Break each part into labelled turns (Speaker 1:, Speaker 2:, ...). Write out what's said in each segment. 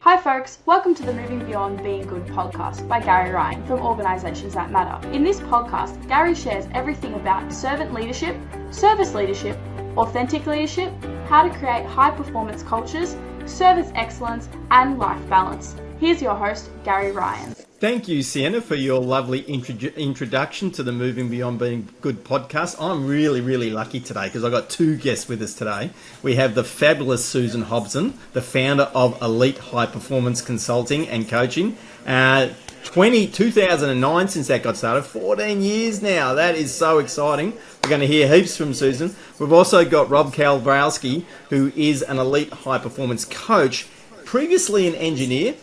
Speaker 1: Hi folks, welcome to the Moving Beyond Being Good podcast by Gary Ryan from Organisations That Matter. In this podcast, Gary shares everything about servant leadership, service leadership, authentic leadership, how to create high performance cultures, service excellence, and life balance. Here's your host, Gary Ryan.
Speaker 2: Thank you, Sienna, for your lovely introduction to the Moving Beyond Being Good podcast. I'm really lucky today because I've got two guests with us today. We have the fabulous Susan Hobson, the founder of Elite High Performance Consulting and Coaching. 2009 since that got started, 14 years now. That is so exciting. We're going to hear heaps from Susan. We've also got Rob Kalwarowsky, who is an elite high performance coach, previously an engineer.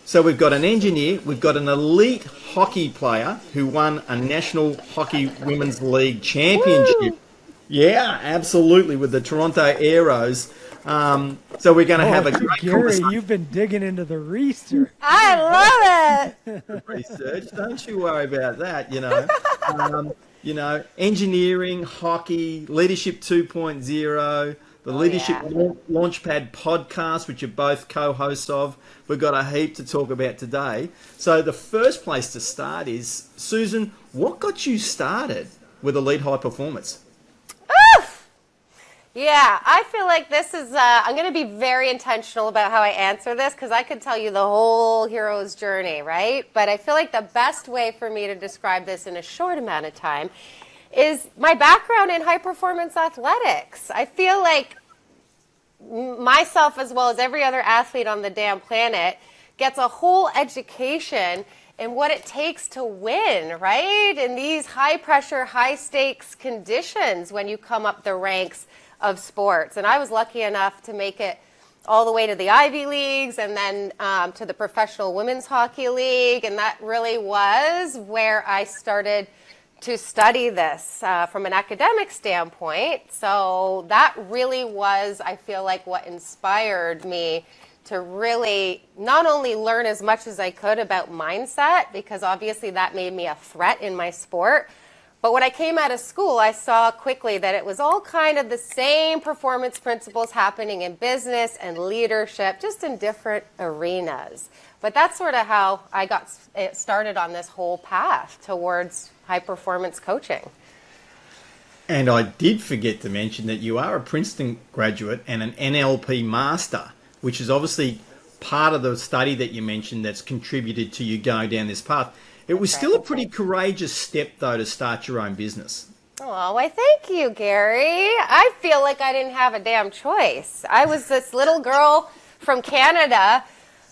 Speaker 2: So we've got an engineer, we've got an elite hockey player who won a National Hockey Women's League championship. Woo! Yeah, absolutely, with the Toronto Arrows. So we're going to have a great
Speaker 3: conversation. You've been digging into the research.
Speaker 4: I love it.
Speaker 2: Research, don't you worry about that, engineering, hockey, Leadership 2.0, the Leadership Launchpad podcast, which you're both co-hosts of. We've got a heap to talk about today. So the first place to start is, Susan, what got you started with Elite High Performance?
Speaker 4: Yeah, I feel like this is, I'm going to be very intentional about how I answer this because I could tell you the whole hero's journey, right? But I feel like the best way for me to describe this in a short amount of time is my background in high performance athletics. I feel like myself, as well as every other athlete on the damn planet, gets a whole education in what it takes to win, right? In these high pressure, high stakes conditions when you come up the ranks of sports. And I was lucky enough to make it all the way to the Ivy Leagues and then to the Professional Women's Hockey League. And that really was where I started to study this from an academic standpoint. So that really was, I feel like, what inspired me to really not only learn as much as I could about mindset, because obviously that made me a threat in my sport, but when I came out of school, I saw quickly that it was all kind of the same performance principles happening in business and leadership, just in different arenas. But that's sort of how I got started on this whole path towards high performance coaching.
Speaker 2: And I did forget to mention that you are a Princeton graduate and an NLP master, which is obviously part of the study that you mentioned that's contributed to you going down this path. It was still a pretty courageous step, though, to start your own business.
Speaker 4: Oh, why thank you, Gary. I feel like I didn't have a damn choice. I was this little girl from Canada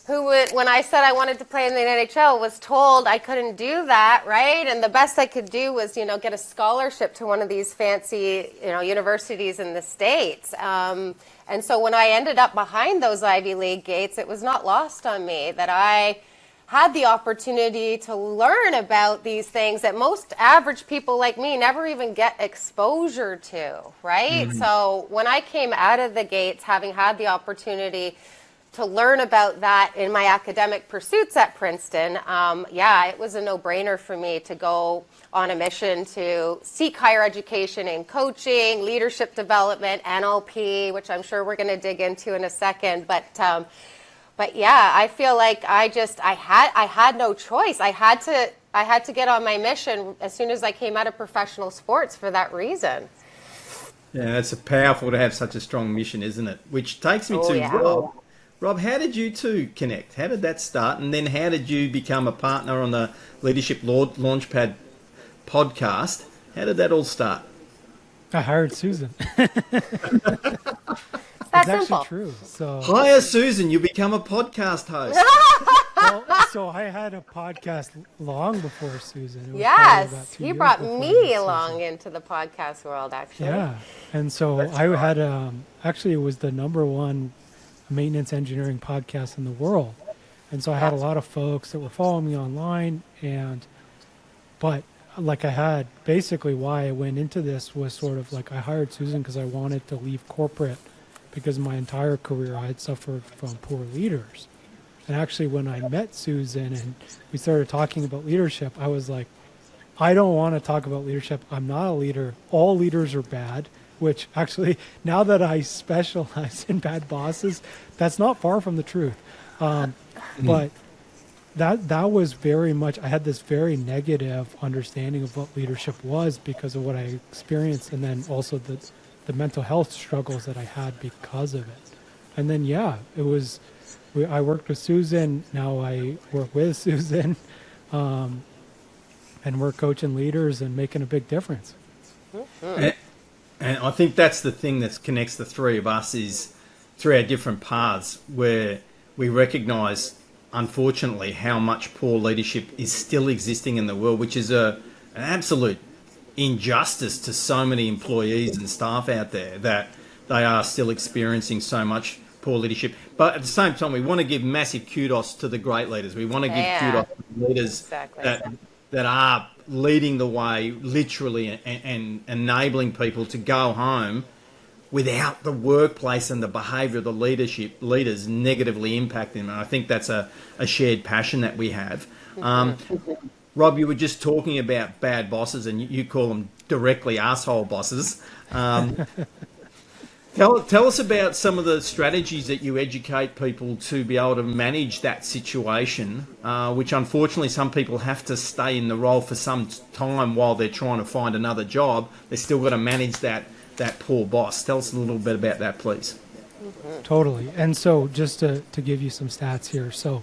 Speaker 4: who, when I said I wanted to play in the NHL, was told I couldn't do that, right? And the best I could do was, get a scholarship to one of these fancy, universities in the States. And so when I ended up behind those Ivy League gates, it was not lost on me that I had the opportunity to learn about these things that most average people like me never even get exposure to, right? Mm-hmm. So when I came out of the gates, having had the opportunity to learn about that in my academic pursuits at Princeton, it was a no-brainer for me to go on a mission to seek higher education in coaching, leadership development, NLP, which I'm sure we're going to dig into in a second. But yeah, I feel like I had no choice. I had to get on my mission as soon as I came out of professional sports for that reason.
Speaker 2: Yeah, it's powerful to have such a strong mission, isn't it? Which takes me to Rob. Rob, how did you two connect? How did that start? And then how did you become a partner on the Leadership Launchpad podcast? How did that all start?
Speaker 3: I hired Susan.
Speaker 4: That's
Speaker 3: actually
Speaker 4: simple.
Speaker 3: True. So
Speaker 2: hire Susan, you become a podcast host.
Speaker 3: So I had a podcast long before Susan.
Speaker 4: Yes, he brought me along into the podcast world, actually.
Speaker 3: Yeah, and so I had actually it was the number one maintenance engineering podcast in the world, and so I had a lot of folks that were following me online, but like I had basically why I went into this was sort of like I hired Susan because I wanted to leave corporate because my entire career I had suffered from poor leaders. And actually when I met Susan and we started talking about leadership, I was like, I don't want to talk about leadership. I'm not a leader. All leaders are bad. which actually, now that I specialize in bad bosses, that's not far from the truth. But that was very much, I had this very negative understanding of what leadership was because of what I experienced, and then also the mental health struggles that I had because of it. And then, I worked with Susan, now I work with Susan, and we're coaching leaders and making a big difference.
Speaker 2: And I think that's the thing that connects the three of us is through our different paths where we recognise, unfortunately, how much poor leadership is still existing in the world, which is an absolute injustice to so many employees and staff out there that they are still experiencing so much poor leadership. But at the same time, we want to give massive kudos to the great leaders. We want to give kudos to the leaders that are leading the way, literally, and enabling people to go home without the workplace and the behaviour of the leaders negatively impacting them. And I think that's a shared passion that we have. Rob, you were just talking about bad bosses, and you call them directly asshole bosses. Tell us about some of the strategies that you educate people to be able to manage that situation, which unfortunately some people have to stay in the role for some time while they're trying to find another job. They've still got to manage that poor boss. Tell us a little bit about that, please.
Speaker 3: Totally. And so just to give you some stats here. So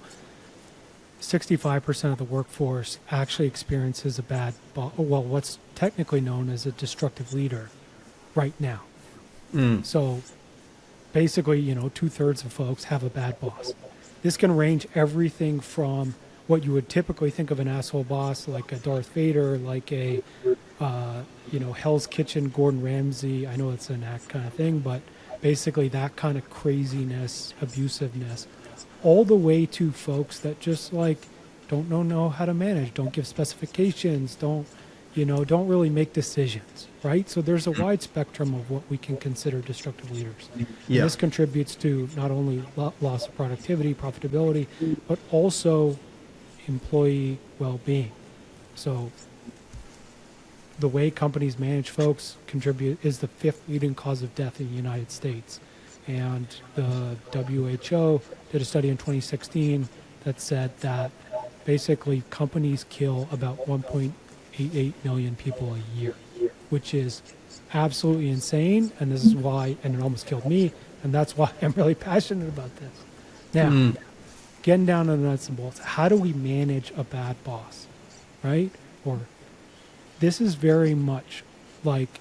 Speaker 3: 65% of the workforce actually experiences a bad what's technically known as a destructive leader right now. So basically, 2/3 of folks have a bad boss. This can range everything from what you would typically think of an asshole boss, like a Darth Vader, like a, Hell's Kitchen, Gordon Ramsay. I know it's an act kind of thing, but basically that kind of craziness, abusiveness, all the way to folks that just don't know how to manage, don't give specifications, don't really make decisions, right? So there's a wide spectrum of what we can consider destructive leaders. Yeah. And this contributes to not only loss of productivity, profitability, but also employee well-being. So the way companies manage folks is the 5th leading cause of death in the United States. And the WHO did a study in 2016 that said that basically companies kill about 1.88 million people a year, which is absolutely insane. And this is why, and it almost killed me, and that's why I'm really passionate about this. Now, getting down to the nuts and bolts, how do we manage a bad boss, right? Or this is very much like,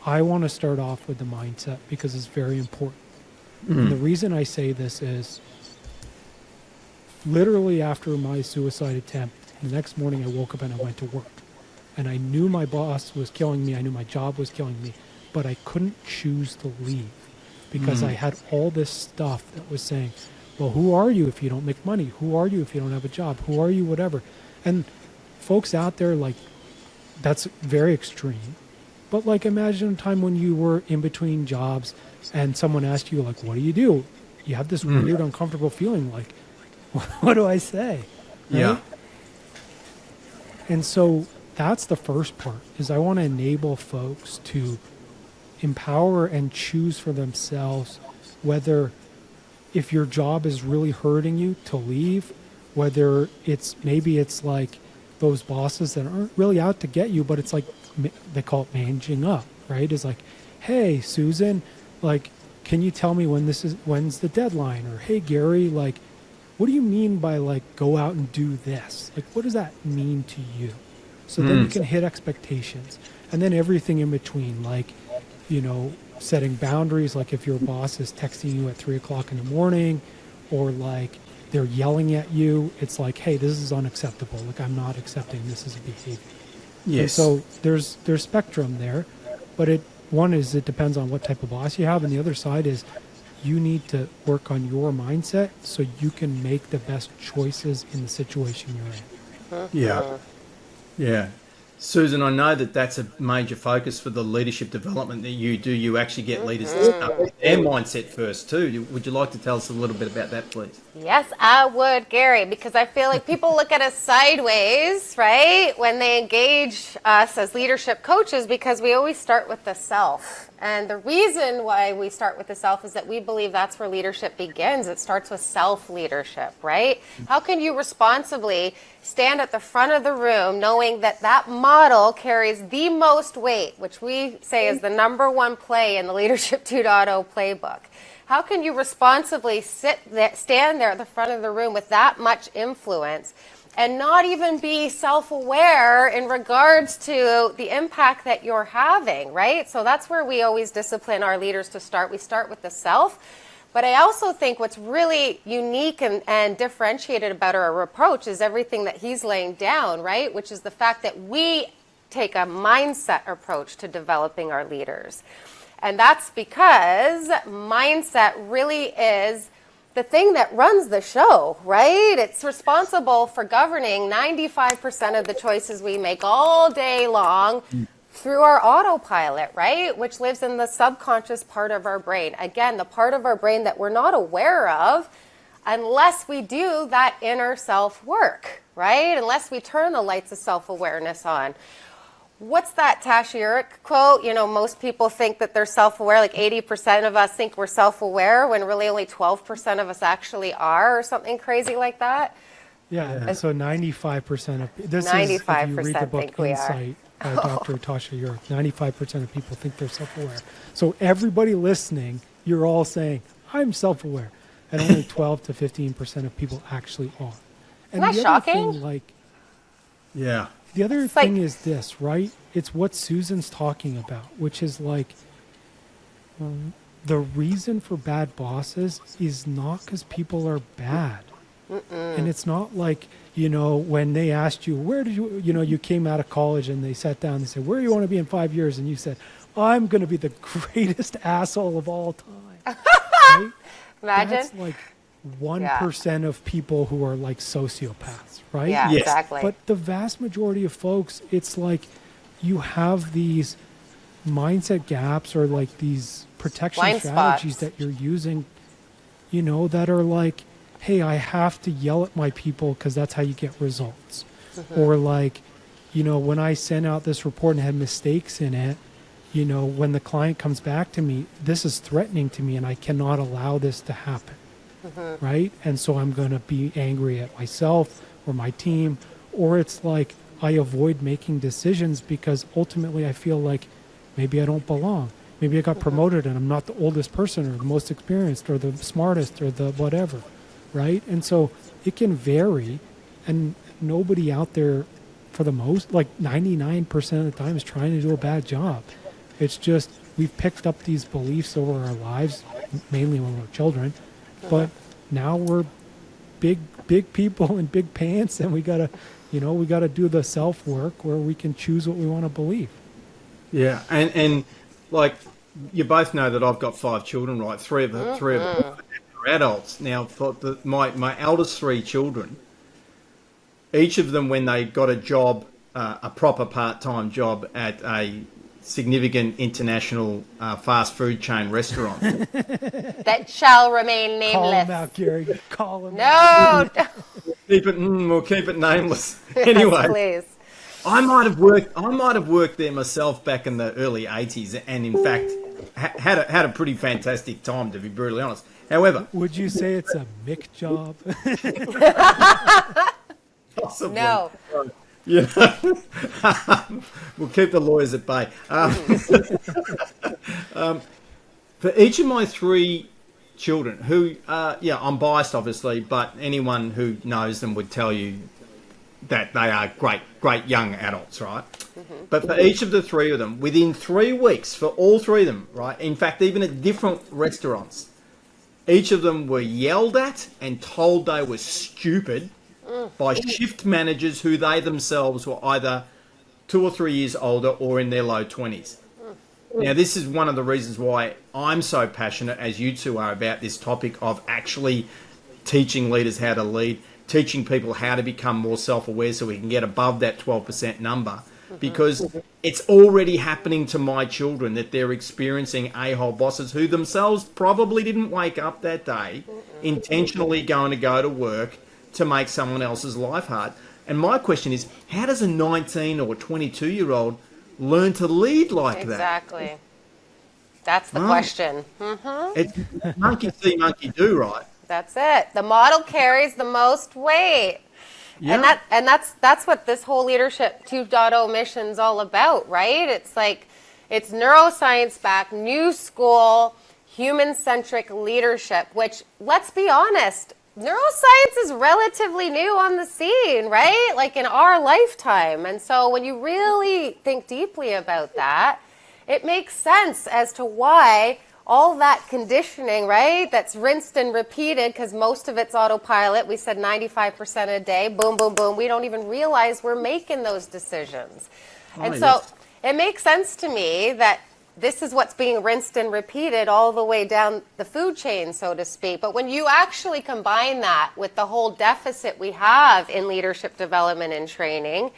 Speaker 3: I want to start off with the mindset because it's very important. And the reason I say this is literally after my suicide attempt, the next morning I woke up and I went to work. And I knew my boss was killing me. I knew my job was killing me. But I couldn't choose to leave because I had all this stuff that was saying, well, who are you if you don't make money? Who are you if you don't have a job? Who are you, whatever? And folks out there, that's very extreme. But imagine a time when you were in between jobs and someone asked you, what do? You have this weird, uncomfortable feeling what do I say? Right?
Speaker 2: Yeah.
Speaker 3: And so that's the first part, is I want to enable folks to empower and choose for themselves whether, if your job is really hurting you, to leave, whether maybe it's those bosses that aren't really out to get you, but it's they call it managing up, right? It's hey, Susan, can you tell me when's the deadline? Or hey, Gary, what do you mean by go out and do this? What does that mean to you? So then you can hit expectations, and then everything in between, setting boundaries. If your boss is texting you at 3:00 in the morning, or they're yelling at you, it's hey, this is unacceptable. I'm not accepting this as a behavior. Yes. And so there's spectrum there, but it depends on what type of boss you have, and the other side is you need to work on your mindset so you can make the best choices in the situation you're in.
Speaker 2: Yeah. Yeah. Susan, I know that's a major focus for the leadership development that you do. You actually get leaders to start with their mindset first too. Would you like to tell us a little bit about that, please?
Speaker 4: Yes, I would, Gary, because I feel like people look at us sideways, right, when they engage us as leadership coaches, because we always start with the self. And the reason why we start with the self is that we believe that's where leadership begins. It starts with self-leadership, right? How can you responsibly stand at the front of the room knowing that that model carries the most weight, which we say is the number one play in the Leadership 2.0 playbook? How can you responsibly stand there at the front of the room with that much influence and not even be self-aware in regards to the impact that you're having, right? So that's where we always discipline our leaders to start. We start with the self. But I also think what's really unique and differentiated about our approach is everything that he's laying down, right? Which is the fact that we take a mindset approach to developing our leaders. And that's because mindset really is the thing that runs the show, right? It's responsible for governing 95% of the choices we make all day long through our autopilot, right? Which lives in the subconscious part of our brain. Again, the part of our brain that we're not aware of unless we do that inner self work, right? Unless we turn the lights of self-awareness on. What's that Tasha Eurich quote? You know, most people think that they're self-aware, like 80% of us think we're self-aware when really only 12% of us actually are, or something crazy like that.
Speaker 3: Yeah, so 95% of this
Speaker 4: 95%
Speaker 3: is, if you read the book
Speaker 4: think we are.
Speaker 3: Insight by Dr. Tasha Eurich, 95% of people think they're self-aware. So everybody listening, you're all saying, I'm self-aware. And only 12 to 15% of people actually are. And
Speaker 4: Isn't that
Speaker 3: the other
Speaker 4: shocking?
Speaker 3: thing, like,
Speaker 2: Yeah.
Speaker 3: the other
Speaker 4: It's like-
Speaker 3: thing is this, right? It's what Susan's talking about, which is like the reason for bad bosses is not because people are bad. And it's not like, you know, when they asked you, where did you, you know, you came out of college and they sat down and they said, where do you want to be in 5 years? And you said, I'm going to be the greatest asshole of all time. Right?
Speaker 4: Imagine.
Speaker 3: That's like 1% of people who are like sociopaths, right?
Speaker 4: Yeah,
Speaker 2: Yes.
Speaker 4: exactly.
Speaker 3: But the vast majority of folks, it's like you have these mindset gaps or like these protection
Speaker 4: Blind
Speaker 3: strategies
Speaker 4: spots.
Speaker 3: that you're using, you know, that are like, hey, I have to yell at my people because that's how you get results. Or like, you know, when I sent out this report and had mistakes in it, you know, when the client comes back to me, this is threatening to me and I cannot allow this to happen. Right? And so I'm going to be angry at myself or my team, or it's like I avoid making decisions because ultimately I feel like maybe I don't belong. Maybe I got promoted and I'm not the oldest person or the most experienced or the smartest or the whatever. Right? And so it can vary, and nobody out there, for the most, like 99% of the time, is trying to do a bad job. It's just we've picked up these beliefs over our lives, mainly when we're children, but now we're big people in big pants, and we gotta do the self work where we can choose what we want to believe.
Speaker 2: Yeah, and like you both know that I've got 5 children, right? Three of them are adults now. For my eldest 3 children, each of them, when they got a job, a proper part-time job at a significant international fast food chain restaurant.
Speaker 4: That shall remain
Speaker 3: Call
Speaker 4: nameless.
Speaker 3: him out, Gary. Call him out.
Speaker 4: No,
Speaker 2: We'll keep it nameless.
Speaker 4: yes,
Speaker 2: Anyway,
Speaker 4: please.
Speaker 2: I might have worked there myself back in the early 80s, and in fact had a pretty fantastic time, to be brutally honest. However,
Speaker 3: Would you say it's a Mick job?
Speaker 2: possibly,
Speaker 4: No.
Speaker 2: yeah, we'll keep the lawyers at bay. For each of my 3 children, who, I'm biased obviously, but anyone who knows them would tell you that they are great young adults, right? But for each of the 3 of them, within 3 weeks, for all 3 of them, right? In fact, even at different restaurants, each of them were yelled at and told they were stupid by shift managers who they themselves were either 2 or 3 years older or in their low 20s. Now, this is one of the reasons why I'm so passionate, as you two are, about this topic of actually teaching leaders how to lead, teaching people how to become more self-aware so we can get above that 12% number. Because it's already happening to my children that they're experiencing a-hole bosses who themselves probably didn't wake up that day intentionally going to go to work to make someone else's life hard. And my question is, how does a 19 or 22-year-old learn to lead like that?
Speaker 4: Exactly. That's the question.
Speaker 2: It's monkey see, monkey do, right?
Speaker 4: That's it. The model carries the most weight.
Speaker 2: Yeah.
Speaker 4: And that's what this whole Leadership 2.0 mission's all about, right? It's like, it's neuroscience backed, new school, human-centric leadership, which, let's be honest, neuroscience is relatively new on the scene, right? Like in our lifetime. And so when you really think deeply about that, it makes sense as to why all that conditioning, right, that's rinsed and repeated, because most of it's autopilot. We said 95% a day, boom, boom, boom. We don't even realize we're making those decisions. And so it makes sense to me that this is what's being rinsed and repeated all the way down the food chain, so to speak. But when you actually combine that with the whole deficit we have in leadership development and training,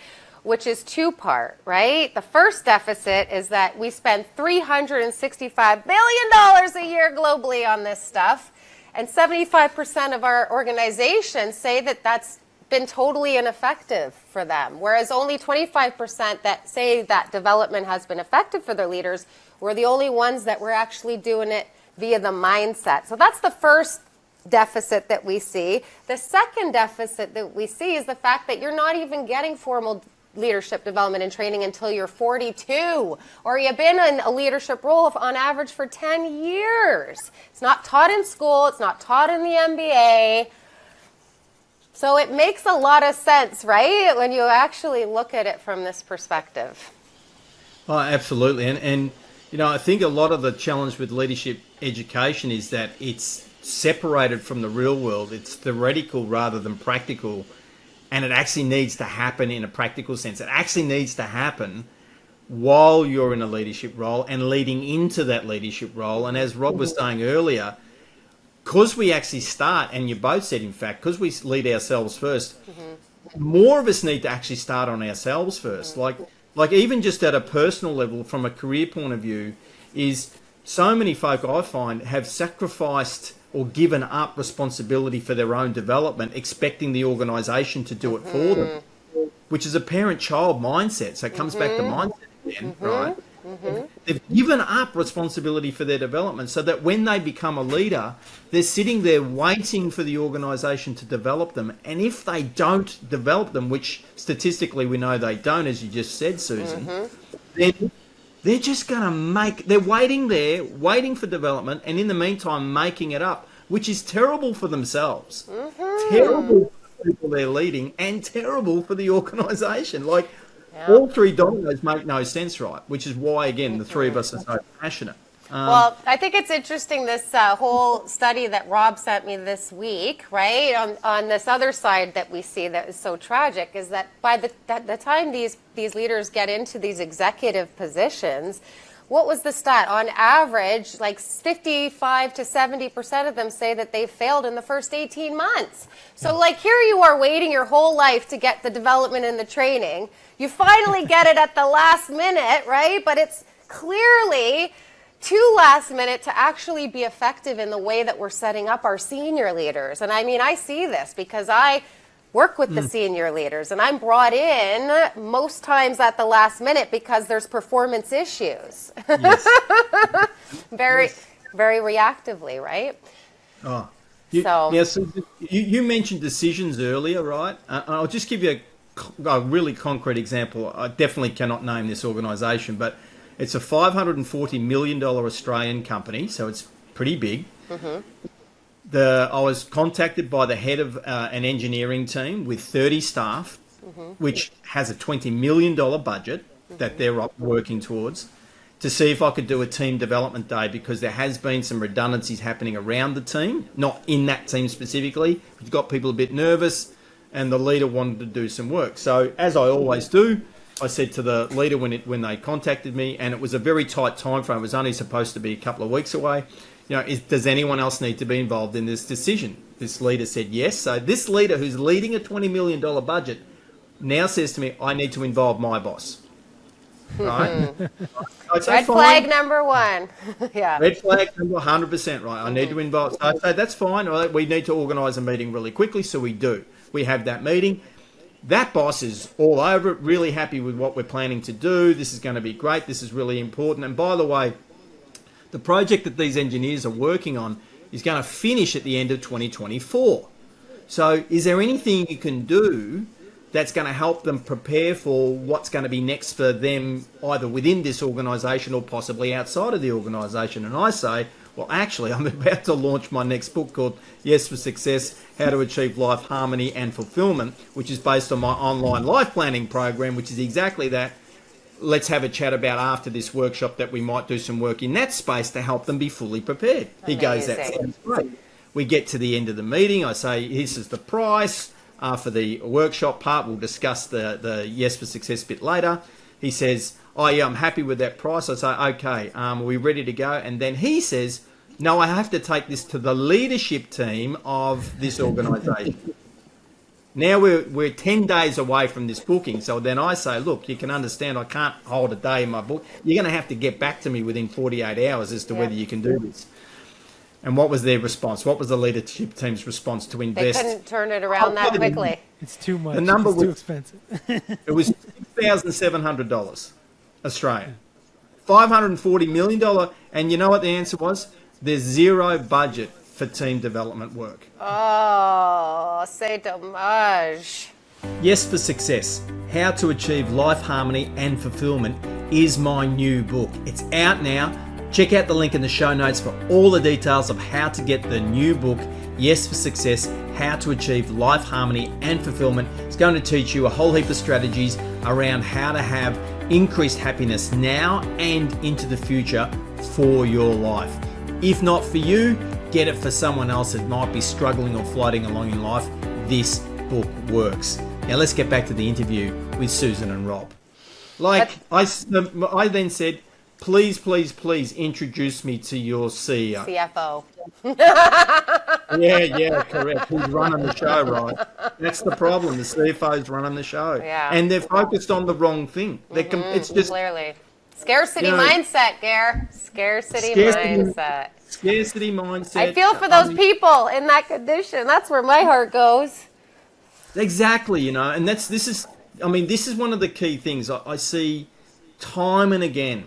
Speaker 4: which is two-part, right? The first deficit is that we spend $365 billion a year globally on this stuff, and 75% of our organizations say that that's been totally ineffective for them, whereas only 25% that say that development has been effective for their leaders were the only ones that were actually doing it via the mindset. So that's the first deficit that we see. The second deficit that we see is the fact that you're not even getting formal leadership development and training until you're 42, or you've been in a leadership role on average for 10 years. It's not taught in school, it's not taught in the MBA. So it makes a lot of sense, right, when you actually look at it from this perspective.
Speaker 2: Oh, absolutely. And you know, I think a lot of the challenge with leadership education is that it's separated from the real world. It's theoretical rather than practical. And it actually needs to happen in a practical sense. It actually needs to happen while you're in a leadership role and leading into that leadership role. And as Rob was saying earlier, because we actually start, and you both said, in fact, because we lead ourselves first, more of us need to actually start on ourselves first. Like even just at a personal level, from a career point of view, is so many folk I find have sacrificed or given up responsibility for their own development, expecting the organisation to do it for them, which is a parent-child mindset. So it comes back to mindset again, right? They've given up responsibility for their development so that when they become a leader, they're sitting there waiting for the organisation to develop them. And if they don't develop them, which statistically we know they don't, as you just said, Susan, then they're just going to they're waiting there, waiting for development, and in the meantime making it up, which is terrible for themselves, terrible for the people they're leading, and terrible for the organisation. Like, all three dominoes make no sense, right? Which is why, again, the three of us are so passionate.
Speaker 4: Well, I think it's interesting, this whole study that Rob sent me this week, right, on this other side that we see that is so tragic, is that by the time these leaders get into these executive positions, what was the stat? On average, like 55 to 70% of them say that they've failed in the first 18 months. So like here you are waiting your whole life to get the development and the training. You finally get it at the last minute, right? But it's clearly too last minute to actually be effective in the way that we're setting up our senior leaders. And I mean, I see this because I work with the senior leaders, and I'm brought in most times at the last minute because there's performance issues.
Speaker 2: Yes.
Speaker 4: Very reactively, right?
Speaker 2: Oh, so you mentioned decisions earlier, right? I'll just give you a really concrete example. I definitely cannot name this organisation, but it's a $540 million Australian company, so it's pretty big. I was contacted by the head of an engineering team with 30 staff, which has a $20 million budget that they're working towards, to see if I could do a team development day, because there has been some redundancies happening around the team, not in that team specifically. We've got people a bit nervous, and the leader wanted to do some work. So as I always do, I said to the leader when they contacted me, and it was a very tight time frame, it was only supposed to be a couple of weeks away, does anyone else need to be involved in this decision? This leader said yes. So this leader, who's leading a $20 million budget, now says to me, I need to involve my boss. Right?
Speaker 4: Red flag number one. Yeah.
Speaker 2: Red flag number 100%, right? I need to involve. So I say, that's fine. Right? We need to organise a meeting really quickly. So we do. We have that meeting. That boss is all over it, really happy with what we're planning to do. This is going to be great. This is really important. And by the way, The project that these engineers are working on is going to finish at the end of 2024. So is there anything you can do that's going to help them prepare for what's going to be next for them, either within this organisation or possibly outside of the organisation? And I say, well, actually, I'm about to launch my next book called Yes for Success, How to Achieve Life Harmony and Fulfillment, which is based on my online life planning program, which is exactly that. Let's have a chat about after this workshop that we might do some work in that space to help them be fully prepared. He goes, that sounds great. We get to the end of the meeting. I say, this is the price for the workshop part. We'll discuss the Yes for Success bit later. He says, oh yeah, I'm happy with that price. I say, okay, are we ready to go? And then he says, no, I have to take this to the leadership team of this organisation. Now we're 10 days away from this booking. So then I say, look, you can understand I can't hold a day in my book. You're going to have to get back to me within 48 hours as to whether you can do this. And what was their response? What was the leadership team's response to invest?
Speaker 4: They couldn't turn it around that quickly.
Speaker 3: It's too much.
Speaker 2: The number
Speaker 3: it's too expensive.
Speaker 2: It was $6,700 Australian. $540 million. And you know what the answer was? There's zero budget for team development work.
Speaker 4: Oh, c'est dommage.
Speaker 2: Yes for Success, How to Achieve Life Harmony and Fulfillment is my new book. It's out now. Check out the link in the show notes for all the details of how to get the new book, Yes for Success, How to Achieve Life Harmony and Fulfillment. It's going to teach you a whole heap of strategies around how to have increased happiness now and into the future for your life. If not for you, get it for someone else that might be struggling or floating along in life. This book works. Now let's get back to the interview with Susan and Rob. I then said, please introduce me to your CEO.
Speaker 4: CFO.
Speaker 2: Yeah, correct. Who's running the show, right? That's the problem. The CFO's running the show.
Speaker 4: Yeah.
Speaker 2: And they're focused on the wrong thing. It's just
Speaker 4: clearly. Scarcity mindset, Gare. Scarcity mindset.
Speaker 2: Scarcity mindset.
Speaker 4: I feel for those people in that condition. That's where my heart goes.
Speaker 2: Exactly, and this is one of the key things I see time and again.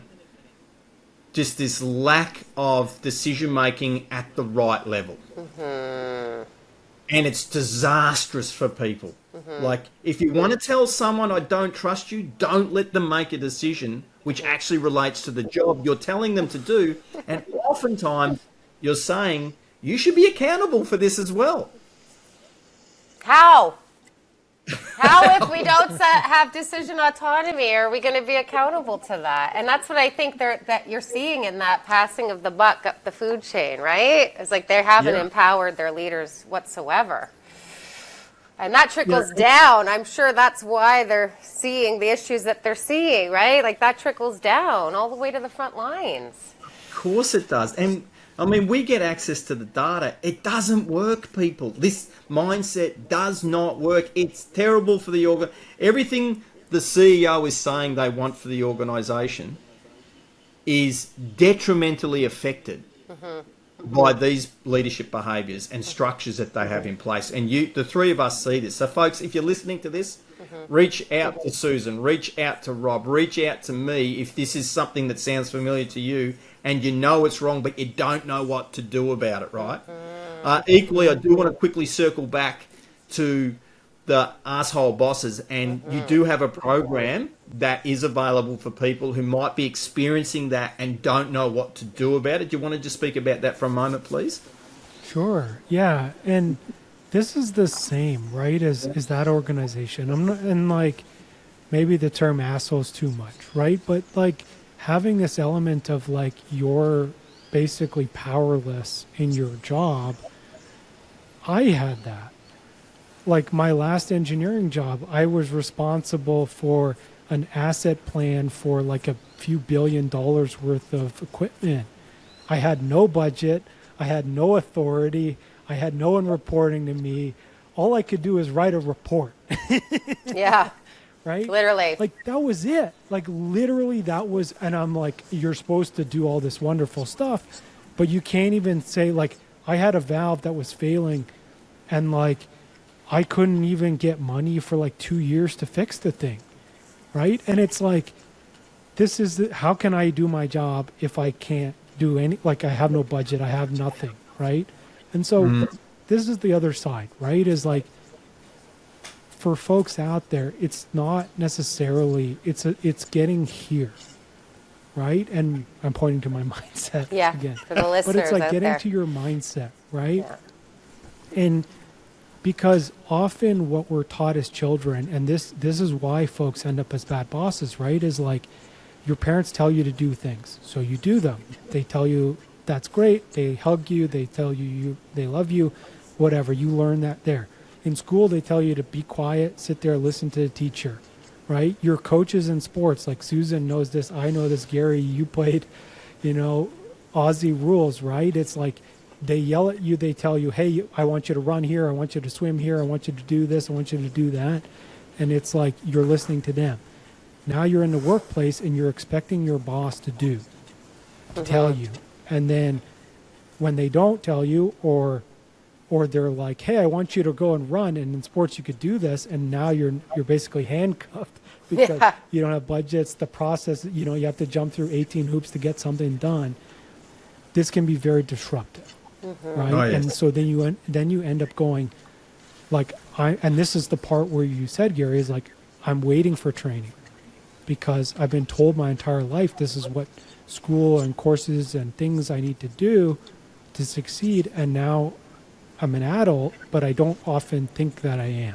Speaker 2: Just this lack of decision making at the right level. Mm-hmm. And it's disastrous for people. Mm-hmm. Like, if you want to tell someone I don't trust you, don't let them make a decision which actually relates to the job you're telling them to do. And oftentimes you're saying you should be accountable for this as well.
Speaker 4: How if we don't have decision autonomy, are we going to be accountable to that? And that's what I think that you're seeing in that passing of the buck up the food chain, right? It's like they haven't empowered their leaders whatsoever. And that trickles down. I'm sure that's why they're seeing the issues that they're seeing, right? Like that trickles down all the way to the front lines.
Speaker 2: Of course it does. And we get access to the data. It doesn't work, people. This mindset does not work. It's terrible for the everything the CEO is saying they want for the organisation is detrimentally affected by these leadership behaviours and structures that they have in place. And the three of us see this. So, folks, if you're listening to this, reach out to Susan, reach out to Rob, reach out to me if this is something that sounds familiar to you and you know it's wrong, but you don't know what to do about it, right? Equally, I do want to quickly circle back to the asshole bosses, and you do have a program that is available for people who might be experiencing that and don't know what to do about it. Do you want to just speak about that for a moment, please?
Speaker 3: Sure. Yeah. And this is the same, right, as that organization. I'm not, and like, maybe the term asshole's too much, right? But like having this element of like you're basically powerless in your job, I had that. Like my last engineering job, I was responsible for an asset plan for like a few $1 billion worth of equipment. I had no budget. I had no authority. I had no one reporting to me. All I could do is write a report.
Speaker 4: Yeah.
Speaker 3: Right?
Speaker 4: Literally.
Speaker 3: Like that was it. Like literally that was, and I'm like, you're supposed to do all this wonderful stuff, but you can't even say like, I had a valve that was failing and like, I couldn't even get money for like 2 years to fix the thing. Right? And it's like, how can I do my job if I can't do any, like I have no budget, I have nothing, right? And so this is the other side, right? Is like, for folks out there, it's not necessarily, it's getting here, right? And I'm pointing to my mindset again.
Speaker 4: For the listeners
Speaker 3: but it's like
Speaker 4: out
Speaker 3: getting
Speaker 4: there.
Speaker 3: to your mindset, right?
Speaker 4: Yeah.
Speaker 3: And because often what we're taught as children, and this is why folks end up as bad bosses, right? Is like your parents tell you to do things, so you do them. They tell you that's great. They hug you. They tell you they love you, whatever. You learn that there. In school, they tell you to be quiet, sit there, listen to the teacher, right? Your coaches in sports, like Susan knows this, I know this, Gary, you played, Aussie rules, right? It's like they yell at you, they tell you, hey, I want you to run here, I want you to swim here, I want you to do this, I want you to do that. And it's like you're listening to them. Now you're in the workplace and you're expecting your boss to tell you. And then when they don't tell you, or they're like, hey, I want you to go and run, and in sports you could do this, and now you're basically handcuffed because you don't have budgets, the process, you have to jump through 18 hoops to get something done. This can be very disruptive, right?
Speaker 2: Oh, yes.
Speaker 3: And so then you end up going, like, and this is the part where you said, Gary, is like, I'm waiting for training because I've been told my entire life this is what school and courses and things I need to do to succeed, and now I'm an adult, but I don't often think that I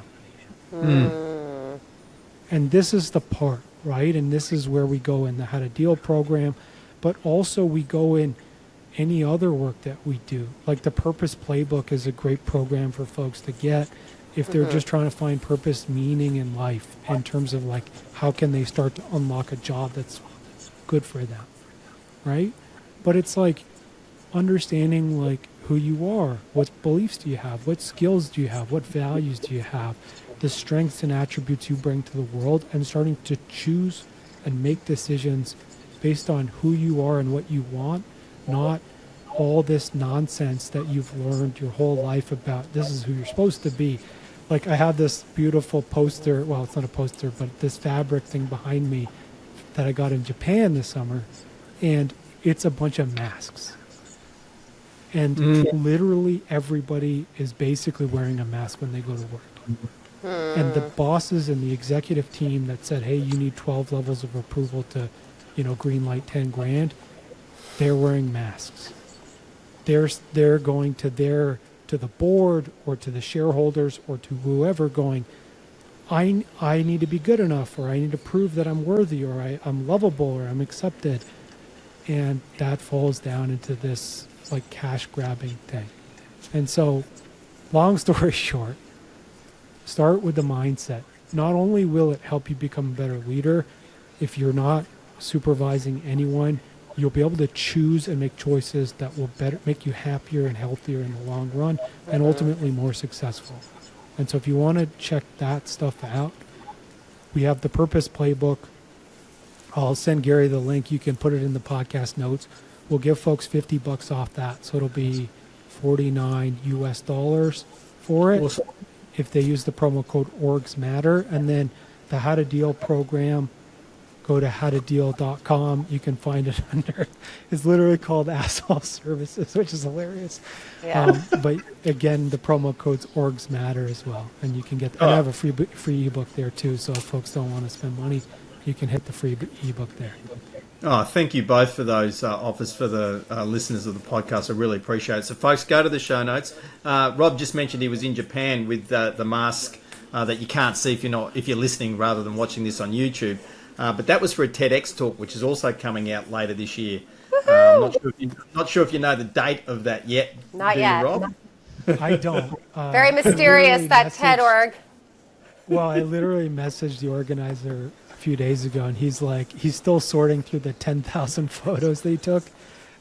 Speaker 3: am. And this is the part, right? And this is where we go in the How to Deal program, but also we go in any other work that we do. Like the Purpose Playbook is a great program for folks to get if they're just trying to find purpose, meaning in life, in terms of like how can they start to unlock a job that's good for them, right? But it's like understanding like who you are, what beliefs do you have, what skills do you have, what values do you have, the strengths and attributes you bring to the world, and starting to choose and make decisions based on who you are and what you want, not all this nonsense that you've learned your whole life about this is who you're supposed to be. Like I have this beautiful poster, well, it's not a poster, but this fabric thing behind me that I got in Japan this summer, and it's a bunch of masks. And literally everybody is basically wearing a mask when they go to work. And the bosses and the executive team that said, hey, you need 12 levels of approval to, green light 10 grand, they're wearing masks. They're going to the board or to the shareholders or to whoever going, I need to be good enough, or I need to prove that I'm worthy, or I'm lovable, or I'm accepted. And that falls down into this like cash grabbing thing. And so, long story short, start with the mindset. Not only will it help you become a better leader, if you're not supervising anyone, you'll be able to choose and make choices that will make you happier and healthier in the long run, and ultimately more successful. And so if you want to check that stuff out, we have the Purpose Playbook. I'll send Gary the link. You can put it in the podcast notes. We'll give folks $50 off that, so it'll be $49 US for it.
Speaker 2: Awesome.
Speaker 3: If they use the promo code orgsmatter. And then the How to Deal program, go to howtodeal.com. You can find it under, it's literally called Asshole Services, which is hilarious.
Speaker 4: Yeah.
Speaker 3: But again, the promo code's orgsmatter as well. And you can get, and I have a free ebook there too. So if folks don't want to spend money, you can hit the free ebook there.
Speaker 2: Oh, thank you both for those offers for the listeners of the podcast. I really appreciate it. So, folks, go to the show notes. Rob just mentioned he was in Japan with the mask that you can't see if you're listening rather than watching this on YouTube. But that was for a TEDx talk, which is also coming out later this year. Not sure if you know the date of that yet.
Speaker 4: Not yet.
Speaker 2: Rob?
Speaker 3: I don't.
Speaker 4: Very mysterious, that TED org.
Speaker 3: Well, I literally messaged the organizer a few days ago, and he's like, he's still sorting through the 10,000 photos they took.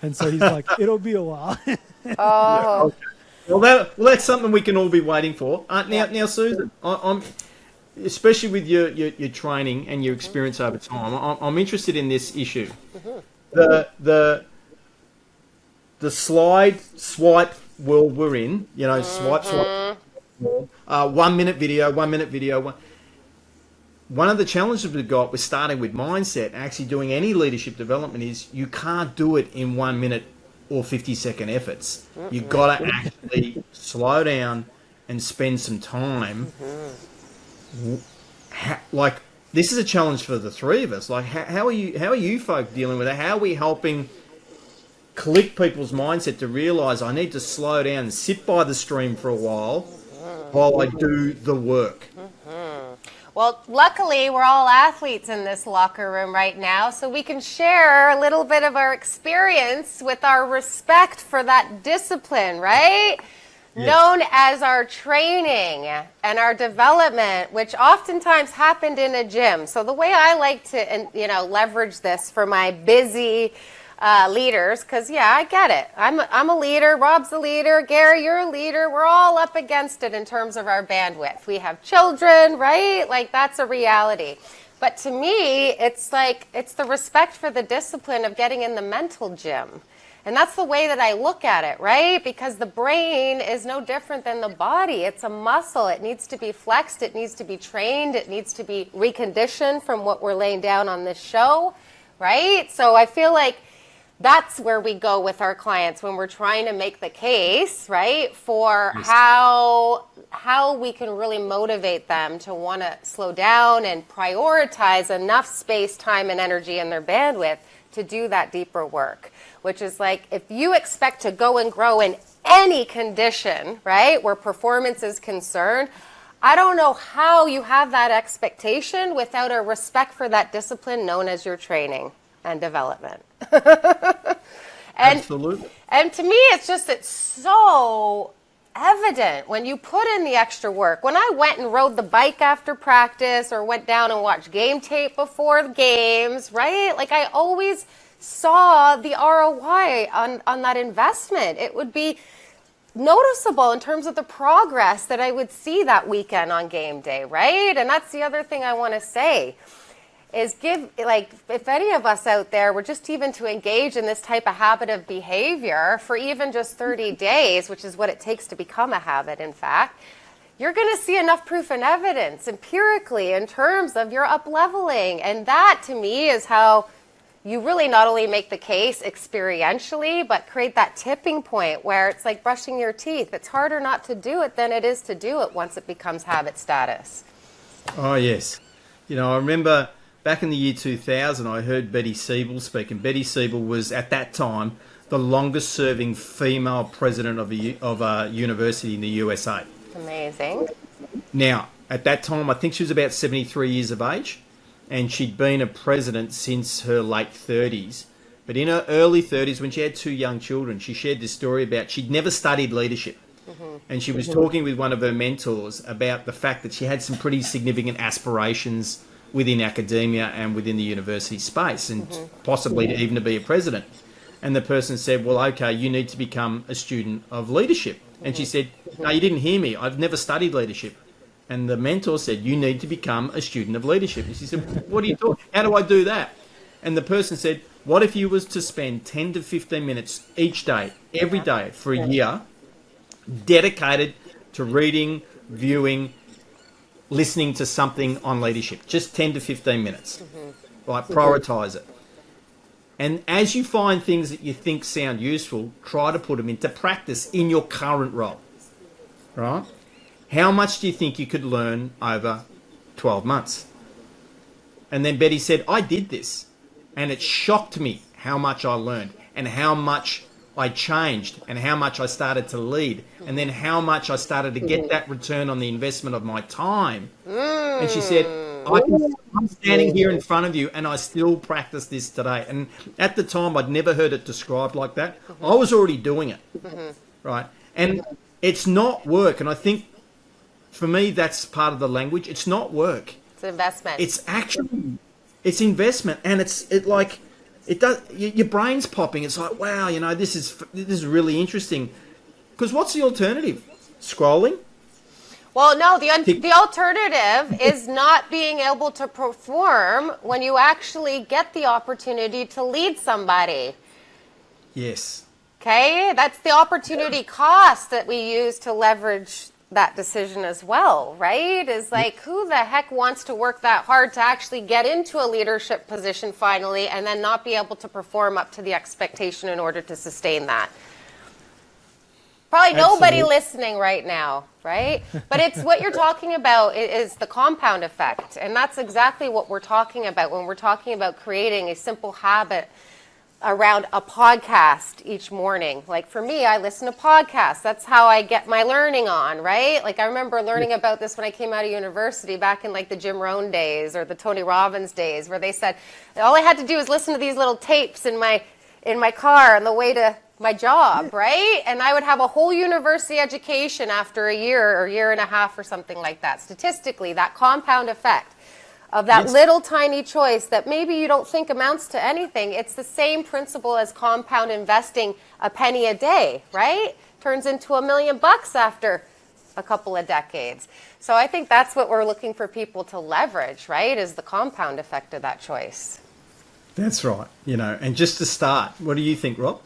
Speaker 3: And so he's like, it'll be a while.
Speaker 4: Oh.
Speaker 2: Well, that's something we can all be waiting for. Now, Susan, I'm especially with your training and your experience over time, I'm interested in this issue. The swipe world we're in, swipe. 1 minute video. one of the challenges we've got with starting with mindset, actually doing any leadership development, is you can't do it in 1 minute or 50-second efforts. You've got to actually slow down and spend some time. Like, this is a challenge for the three of us. Like, how are you folk dealing with it? How are we helping click people's mindset to realize I need to slow down and sit by the stream for a while I do the work?
Speaker 4: Well, luckily, we're all athletes in this locker room right now, so we can share a little bit of our experience with our respect for that discipline, right? Yes. Known as our training and our development, which oftentimes happened in a gym. So the way I like to, leverage this for my busy leaders, because I get it. I'm a leader. Rob's a leader. Gary, you're a leader. We're all up against it in terms of our bandwidth. We have children, right? Like, that's a reality. But to me, it's the respect for the discipline of getting in the mental gym. And that's the way that I look at it, right? Because the brain is no different than the body. It's a muscle. It needs to be flexed. It needs to be trained. It needs to be reconditioned from what we're laying down on this show, right? So I feel like that's where we go with our clients when we're trying to make the case, right, for how we can really motivate them to want to slow down and prioritize enough space, time, and energy in their bandwidth to do that deeper work, which is like, if you expect to go and grow in any condition, right, where performance is concerned, I don't know how you have that expectation without a respect for that discipline known as your training and development.
Speaker 2: Absolutely.
Speaker 4: And to me, it's so evident when you put in the extra work. When I went and rode the bike after practice or went down and watched game tape before the games, right? Like, I always saw the ROI on that investment. It would be noticeable in terms of the progress that I would see that weekend on game day, right? And that's the other thing I want to say is if any of us out there were just even to engage in this type of habit of behavior for even just 30 days, which is what it takes to become a habit, in fact, you're going to see enough proof and evidence empirically in terms of your up-leveling. And that, to me, is how you really not only make the case experientially, but create that tipping point where it's like brushing your teeth. It's harder not to do it than it is to do it once it becomes habit status.
Speaker 2: Oh, yes. I remember back in the year 2000, I heard Betty Siebel speak, and Betty Siebel was, at that time, the longest-serving female president of a university in the USA.
Speaker 4: Amazing.
Speaker 2: Now, at that time, I think she was about 73 years of age, and she'd been a president since her late 30s. But in her early 30s, when she had two young children, she shared this story about she'd never studied leadership. And she was talking with one of her mentors about the fact that she had some pretty significant aspirations within academia and within the university space, and possibly even to be a president. And the person said, well, okay, you need to become a student of leadership. And she said, no, you didn't hear me. I've never studied leadership. And the mentor said, you need to become a student of leadership. And she said, what are you talking? How do I do that? And the person said, what if you was to spend 10 to 15 minutes each day, every day for a year, dedicated to reading, viewing, listening to something on leadership, just 10 to 15 minutes, right? Prioritize it. And as you find things that you think sound useful, try to put them into practice in your current role, right? How much do you think you could learn over 12 months? And then Betty said, I did this, and it shocked me how much I learned and how much I changed and how much I started to lead and then how much I started to get that return on the investment of my time. And she said, I'm standing here in front of you and I still practice this today. And at the time, I'd never heard it described like that. I was already doing it, right? And it's not work. And I think for me, that's part of the language. It's not work.
Speaker 4: It's investment.
Speaker 2: It's actually, it's investment. And it does. Your brain's popping. It's like, wow, this is really interesting. Because what's the alternative? Scrolling?
Speaker 4: Well, no. The alternative is not being able to perform when you actually get the opportunity to lead somebody.
Speaker 2: Yes.
Speaker 4: Okay, that's the opportunity cost that we use to leverage that decision as well, right? Is like, who the heck wants to work that hard to actually get into a leadership position finally and then not be able to perform up to the expectation in order to sustain that? Probably nobody listening right now, right? But it's what you're talking about is the compound effect. And that's exactly what we're talking about when we're talking about creating a simple habit around a podcast each morning. Like for me, I listen to podcasts. That's how I get my learning on, right? Like I remember learning about this when I came out of university back in like the Jim Rohn days or the Tony Robbins days, where they said all I had to do was listen to these little tapes in my car on the way to my job, right? And I would have a whole university education after a year or year and a half or something like that. Statistically, that compound effect of that little tiny choice that maybe you don't think amounts to anything. It's the same principle as compound investing a penny a day, right? Turns into $1 million after a couple of decades. So I think that's what we're looking for people to leverage, right? Is the compound effect of that choice.
Speaker 2: That's right. And just to start, what do you think, Rob?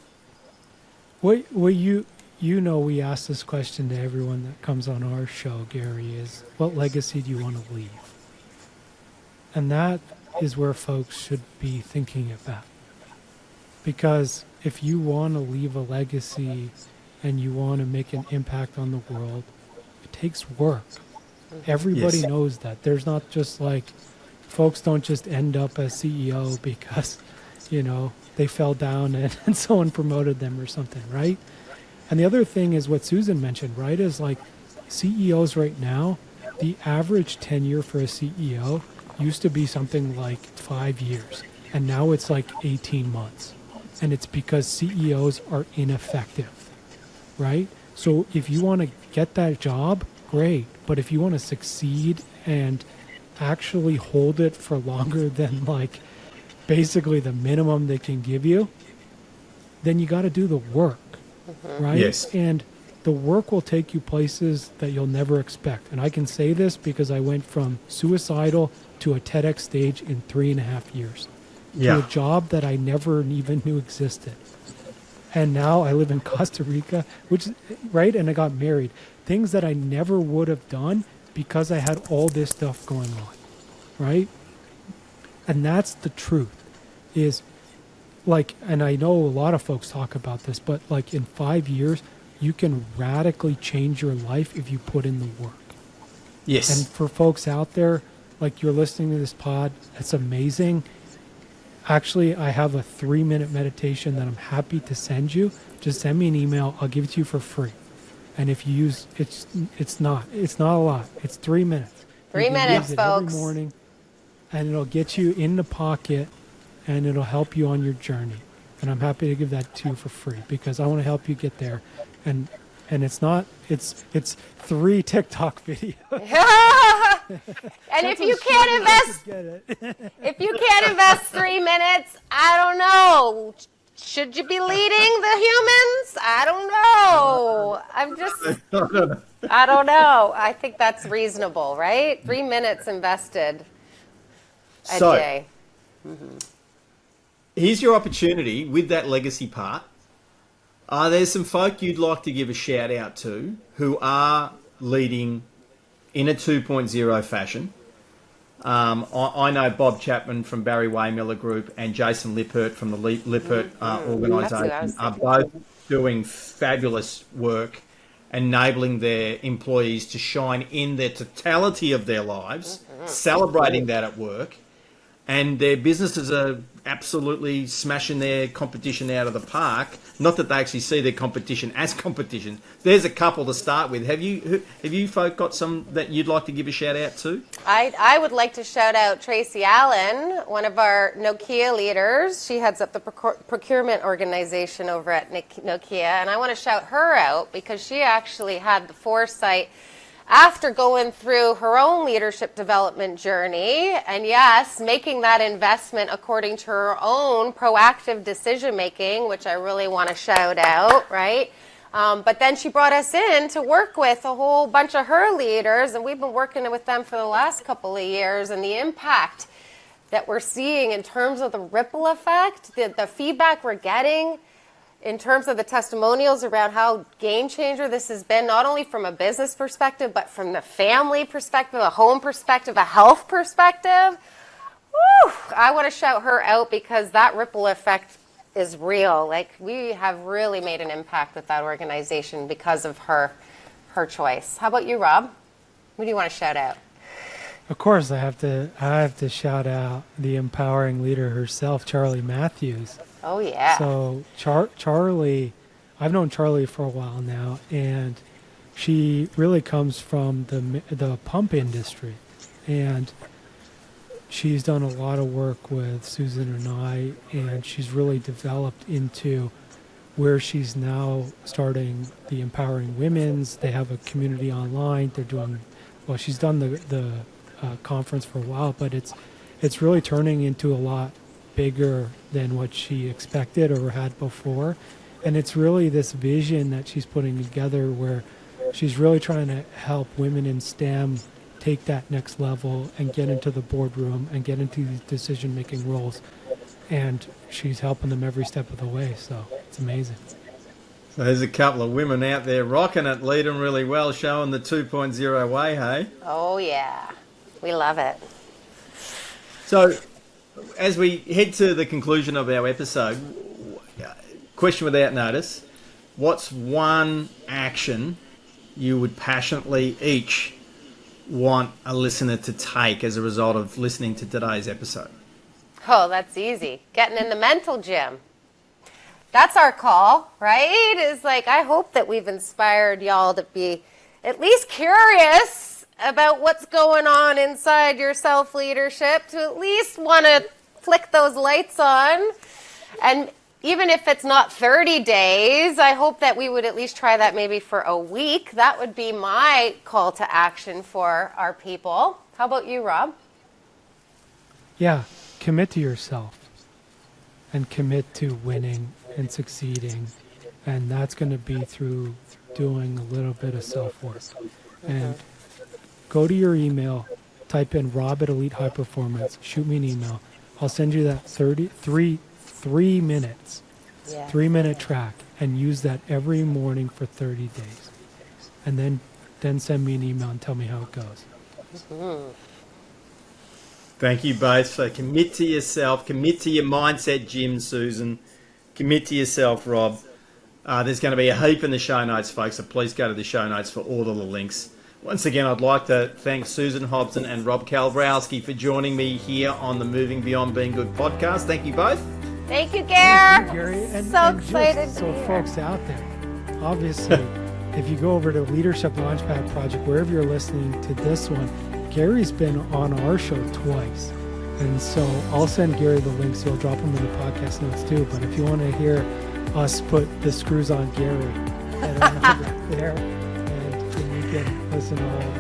Speaker 3: Well, we ask this question to everyone that comes on our show, Gary, is what legacy do you want to leave? And that is where folks should be thinking about. Because if you want to leave a legacy and you want to make an impact on the world, it takes work. Everybody knows that. There's not just like, folks don't just end up as CEO because, they fell down and someone promoted them or something, right? And the other thing is what Susan mentioned, right, is like CEOs right now, the average tenure for a CEO used to be something like 5 years, and now it's like 18 months. And it's because CEOs are ineffective, right? So if you want to get that job, great. But if you want to succeed and actually hold it for longer than like basically the minimum they can give you, then you got to do the work, right?
Speaker 2: Yes.
Speaker 3: And the work will take you places that you'll never expect. And I can say this because I went from suicidal to a TEDx stage in 3.5 years. To a job that I never even knew existed. And now I live in Costa Rica, right? And I got married. Things that I never would have done because I had all this stuff going on, right? And that's the truth, is like, and I know a lot of folks talk about this, but like in 5 years, you can radically change your life if you put in the work.
Speaker 2: Yes.
Speaker 3: And for folks out there, like you're listening to this pod, it's amazing. Actually, I have a 3-minute meditation that I'm happy to send you. Just send me an email. I'll give it to you for free. And if you use it's not a lot. It's 3 minutes.
Speaker 4: 3 minutes, folks.
Speaker 3: Every morning, and it'll get you in the pocket, and it'll help you on your journey. And I'm happy to give that to you for free because I want to help you get there. And it's 3 TikTok videos.
Speaker 4: And if you can't invest 3 minutes, I don't know. Should you be leading the humans? I don't know. I don't know. I think that's reasonable, right? 3 minutes invested a day.
Speaker 2: Here's your opportunity with that legacy part. Are there some folk you'd like to give a shout out to who are leading in a 2.0 fashion? I know Bob Chapman from Barry Waymiller Group and Jason Lippert from the Lippert organisation are both doing fabulous work, enabling their employees to shine in their totality of their lives, celebrating that at work. And their businesses are absolutely smashing their competition out of the park. Not that they actually see their competition as competition. There's a couple to start with. Have you folk got some that you'd like to give a shout out to?
Speaker 4: I would like to shout out Tracy Allen, one of our Nokia leaders. She heads up the procurement organization over at Nokia. And I want to shout her out because she actually had the foresight after going through her own leadership development journey, and yes, making that investment according to her own proactive decision making, which I really want to shout out, right? But then she brought us in to work with a whole bunch of her leaders, and we've been working with them for the last couple of years, and the impact that we're seeing in terms of the ripple effect, the feedback we're getting in terms of the testimonials around how game changer this has been, not only from a business perspective, but from the family perspective, a home perspective, a health perspective. Woo! I want to shout her out because that ripple effect is real. Like, we have really made an impact with that organization because of her choice. How about you, Rob? Who do you want to shout out?
Speaker 3: Of course, I have to shout out the empowering leader herself, Charlie Matthews.
Speaker 4: Oh, yeah.
Speaker 3: So Charlie, I've known Charlie for a while now, and she really comes from the pump industry, and she's done a lot of work with Susan and I, and she's really developed into where she's now starting the Empowering Women's. They have a community online. They're doing, well, she's done the conference for a while, but it's really turning into a lot bigger than what she expected or had before. And it's really this vision that she's putting together where she's really trying to help women in STEM take that next level and get into the boardroom and get into these decision-making roles. And she's helping them every step of the way, so it's amazing.
Speaker 2: So there's a couple of women out there rocking it, leading really well, showing the 2.0 way, hey?
Speaker 4: Oh, yeah. We love it.
Speaker 2: So as we head to the conclusion of our episode, question without notice, what's one action you would passionately each want a listener to take as a result of listening to today's episode?
Speaker 4: Oh, that's easy. Getting in the mental gym. That's our call, right? It's like, I hope that we've inspired y'all to be at least curious about what's going on inside your self-leadership, to at least want to flick those lights on. And even if it's not 30 days, I hope that we would at least try that maybe for a week. That would be my call to action for our people. How about you, Rob?
Speaker 3: Yeah, commit to yourself and commit to winning and succeeding. And that's going to be through doing a little bit of self-work. And go to your email, type in Rob at Elite High Performance, shoot me an email. I'll send you that 3 minutes,
Speaker 4: Yeah.
Speaker 3: 3-minute track, and use that every morning for 30 days. And then send me an email and tell me how it goes.
Speaker 4: Mm-hmm.
Speaker 2: Thank you both. So commit to yourself, commit to your mindset, Jim, Susan, commit to yourself, Rob. There's going to be a heap in the show notes, folks, so please go to the show notes for all of the links. Once again, I'd like to thank Susan Hobson and Rob Kalwarowsky for joining me here on the Moving Beyond Being Good podcast. Thank you both.
Speaker 4: Thank you, Gare.
Speaker 3: Gary,
Speaker 4: So excited
Speaker 3: just
Speaker 4: to
Speaker 3: so
Speaker 4: be here.
Speaker 3: folks out there, obviously, if you go over to Leadership Launchpad Project, wherever you're listening to this one, Gary's been on our show twice. And so I'll send Gary the links, so I'll drop them in the podcast notes too. But if you want to hear us put the screws on Gary, head on over there and you can listen to all of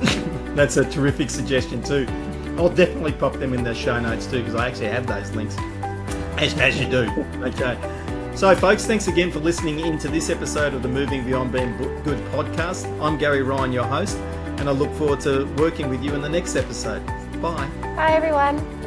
Speaker 3: that.
Speaker 2: That's a terrific suggestion too. I'll definitely pop them in the show notes too, because I actually have those links, as you do. Okay. So folks, thanks again for listening in to this episode of the Moving Beyond Being Good podcast. I'm Gary Ryan, your host, and I look forward to working with you in the next episode. Bye.
Speaker 4: Bye, everyone.